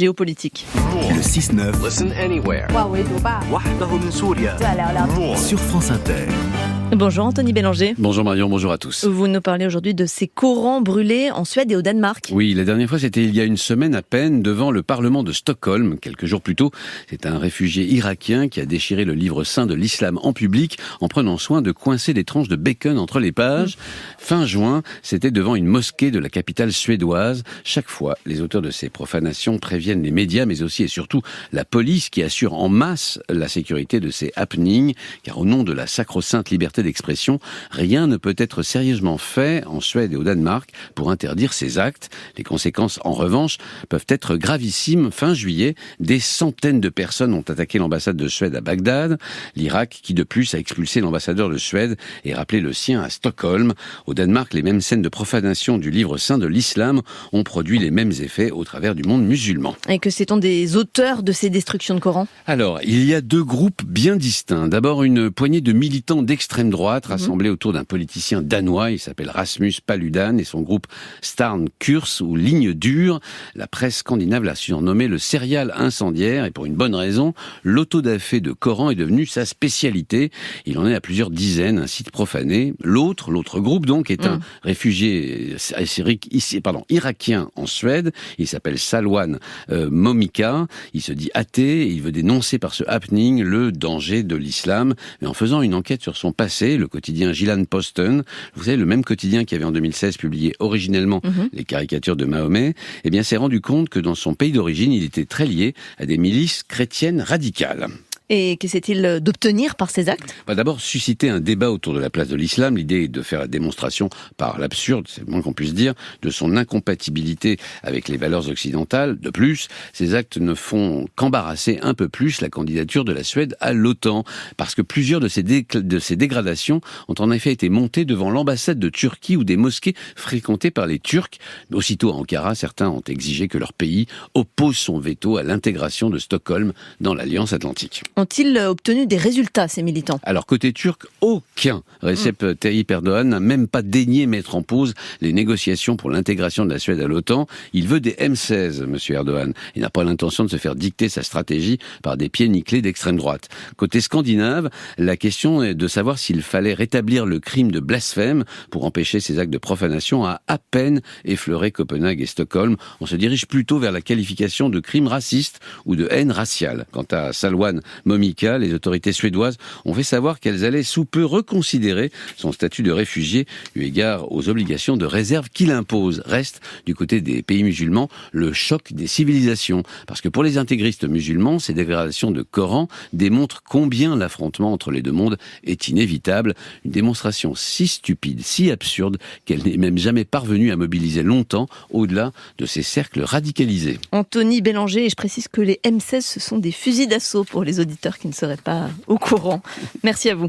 géopolitique. Le 6-9 Listen anywhere. sur France Inter. Bonjour Anthony Bélanger. Bonjour Marion, bonjour à tous. Vous nous parlez aujourd'hui de ces Corans brûlés en Suède et au Danemark. Oui, la dernière fois c'était il y a une semaine à peine devant le Parlement de Stockholm. Quelques jours plus tôt, c'est un réfugié irakien qui a déchiré le livre saint de l'islam en public en prenant soin de coincer des tranches de bacon entre les pages. Fin juin, c'était devant une mosquée de la capitale suédoise. Chaque fois, les auteurs de ces profanations préviennent les médias, mais aussi et surtout la police qui assure en masse la sécurité de ces happenings, car au nom de la sacro-sainte liberté d'expression, rien ne peut être sérieusement fait en Suède et au Danemark pour interdire ces actes. Les conséquences, en revanche, peuvent être gravissimes. Fin juillet, des centaines de personnes ont attaqué l'ambassade de Suède à Bagdad. L'Irak, qui de plus a expulsé l'ambassadeur de Suède et rappelé le sien à Stockholm. Au Danemark, les mêmes scènes de profanation du livre saint de l'islam ont produit les mêmes effets au travers du monde musulman. Et que sait-on des auteurs de ces destructions de Coran ? Alors, il y a deux groupes bien distincts. D'abord, une poignée de militants d'extrême droite rassemblés autour d'un politicien danois. Il s'appelle Rasmus Paludan et son groupe Starn Kurs ou Ligne Dure. La presse scandinave l'a surnommé le serial incendiaire et pour une bonne raison, l'autodafé de Coran est devenu sa spécialité. Il en est à plusieurs dizaines, un site profané. L'autre groupe donc est un réfugié irakien en Suède. Il s'appelle Salwan Momika. Il se dit athée et il veut dénoncer par ce happening le danger de l'islam. Mais en faisant une enquête sur son passé, le quotidien Jyllands-Posten, vous savez, le même quotidien qui avait en 2016 publié originellement les caricatures de Mahomet, eh bien, s'est rendu compte que dans son pays d'origine, il était très lié à des milices chrétiennes radicales. Et qu'essaie-t-il d'obtenir par ces actes ? D'abord, susciter un débat autour de la place de l'islam. L'idée est de faire la démonstration par l'absurde, c'est le moins qu'on puisse dire, de son incompatibilité avec les valeurs occidentales. De plus, ces actes ne font qu'embarrasser un peu plus la candidature de la Suède à l'OTAN, parce que plusieurs de ces dégradations ont en effet été montées devant l'ambassade de Turquie ou des mosquées fréquentées par les Turcs. Aussitôt à Ankara, certains ont exigé que leur pays oppose son veto à l'intégration de Stockholm dans l'Alliance Atlantique. Ont-ils obtenu des résultats, ces militants ? Alors, côté turc, aucun. Recep Tayyip Erdogan n'a même pas daigné mettre en pause les négociations pour l'intégration de la Suède à l'OTAN. Il veut des M16, monsieur Erdogan. Il n'a pas l'intention de se faire dicter sa stratégie par des pieds nickelés d'extrême droite. Côté scandinave, la question est de savoir s'il fallait rétablir le crime de blasphème pour empêcher ces actes de profanation à peine effleuré Copenhague et Stockholm. On se dirige plutôt vers la qualification de crime raciste ou de haine raciale. Quant à Salwan Momika, les autorités suédoises ont fait savoir qu'elles allaient sous peu reconsidérer son statut de réfugié eu égard aux obligations de réserve qu'il impose. Reste, du côté des pays musulmans, le choc des civilisations. Parce que pour les intégristes musulmans, ces dégradations de Coran démontrent combien l'affrontement entre les deux mondes est inévitable. Une démonstration si stupide, si absurde, qu'elle n'est même jamais parvenue à mobiliser longtemps au-delà de ces cercles radicalisés. Anthony Bélanger, et je précise que les M16, ce sont des fusils d'assaut pour les auditeurs qui ne seraient pas au courant. Merci à vous.